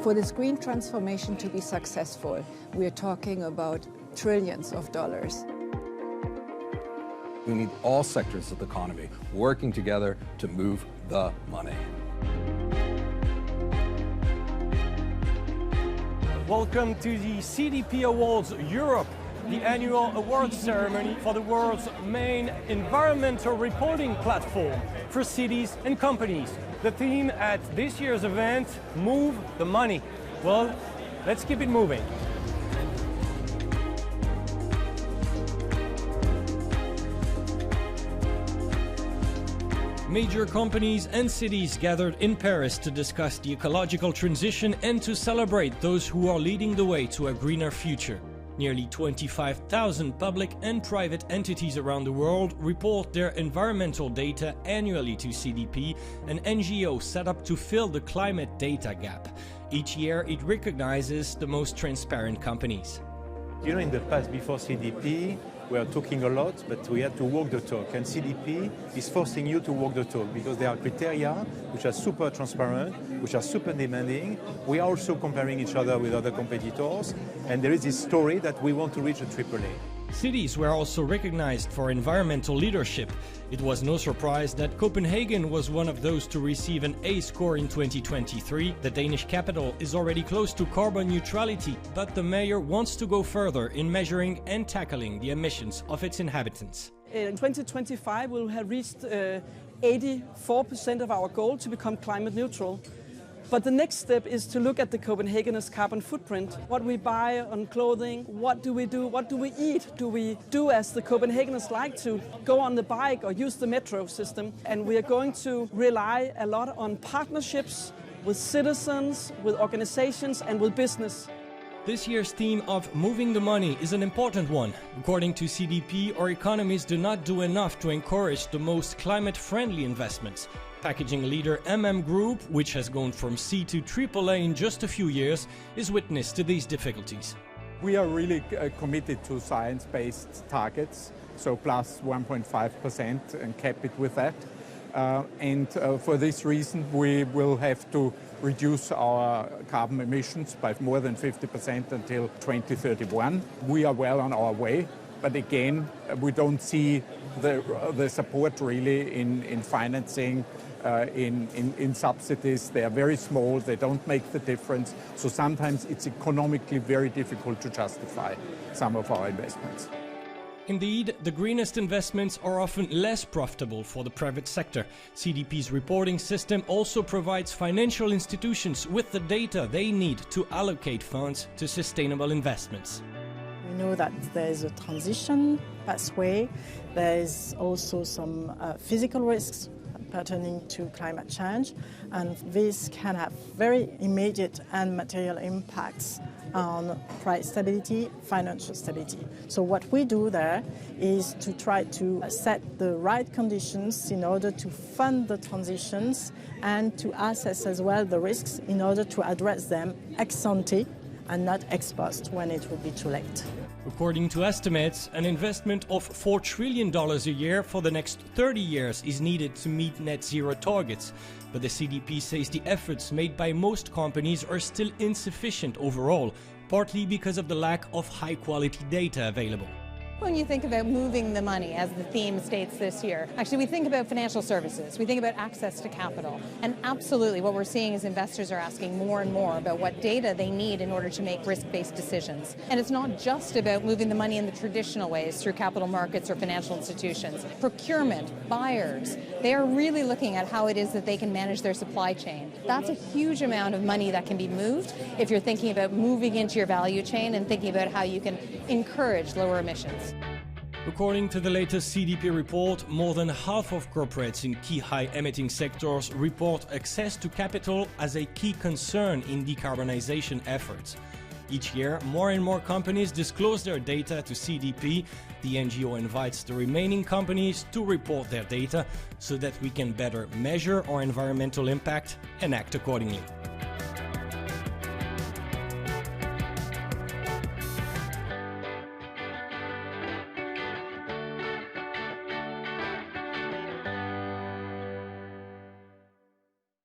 For this green transformation to be successful, we are talking about trillions of dollars. We need all sectors of the economy working together to move the money. Welcome to the CDP Awards Europe, the annual awards ceremony for the world's main environmental reporting platform for cities and companies. The theme at this year's event, Move the Money. Well, let's keep it moving. Major companies and cities gathered in Paris to discuss the ecological transition and to celebrate those who are leading the way to a greener future. Nearly 25,000 public and private entities around the world report their environmental data annually to CDP, an NGO set up to fill the climate data gap. Each year it recognizes the most transparent companies. You know, in the past, before CDP, we are talking a lot, but we had to walk the talk. And CDP is forcing you to walk the talk because there are criteria which are super transparent, which are super demanding. We are also comparing each other with other competitors. And there is this story that we want to reach a AAA. Cities were also recognized for environmental leadership. It was no surprise that Copenhagen was one of those to receive an A score in 2023. The Danish capital is already close to carbon neutrality, but the mayor wants to go further in measuring and tackling the emissions of its inhabitants. In 2025, we'll have reached 84% of our goal to become climate neutral. But the next step is to look at the Copenhageners' carbon footprint. What we buy on clothing, what do we do, what do we eat? Do we do as the Copenhageners like to, go on the bike or use the metro system? And we are going to rely a lot on partnerships with citizens, with organizations and with business. This year's theme of moving the money is an important one. According to CDP, our economies do not do enough to encourage the most climate-friendly investments. Packaging leader Group, which has gone from C to AAA in just a few years, is witness to these difficulties. We are really committed to science-based targets, so plus 1.5% and cap it with that. For this reason, we will have to reduce our carbon emissions by more than 50% until 2031. We are well on our way, but again, we don't see the support really in financing, in subsidies. They are very small, they don't make the difference. So sometimes it's economically very difficult to justify some of our investments. Indeed, the greenest investments are often less profitable for the private sector. CDP's reporting system also provides financial institutions with the data they need to allocate funds to sustainable investments. We know that there is a transition pathway. There is also some physical risks pertaining to climate change, and this can have very immediate and material impacts on price stability, financial stability. So what we do there is to try to set the right conditions in order to fund the transitions and to assess as well the risks in order to address them ex ante and not ex post when it will be too late. According to estimates, an investment of $4 trillion a year for the next 30 years is needed to meet net zero targets. But the CDP says the efforts made by most companies are still insufficient overall, partly because of the lack of high-quality data available. When you think about moving the money, as the theme states this year, actually we think about financial services, we think about access to capital, and absolutely what we're seeing is investors are asking more and more about what data they need in order to make risk-based decisions. And it's not just about moving the money in the traditional ways through capital markets or financial institutions. Procurement, buyers, they are really looking at how it is that they can manage their supply chain. That's a huge amount of money that can be moved if you're thinking about moving into your value chain and thinking about how you can encourage lower emissions. According to the latest CDP report, more than half of corporates in key high-emitting sectors report access to capital as a key concern in decarbonization efforts. Each year, more and more companies disclose their data to CDP. The NGO invites the remaining companies to report their data so that we can better measure our environmental impact and act accordingly.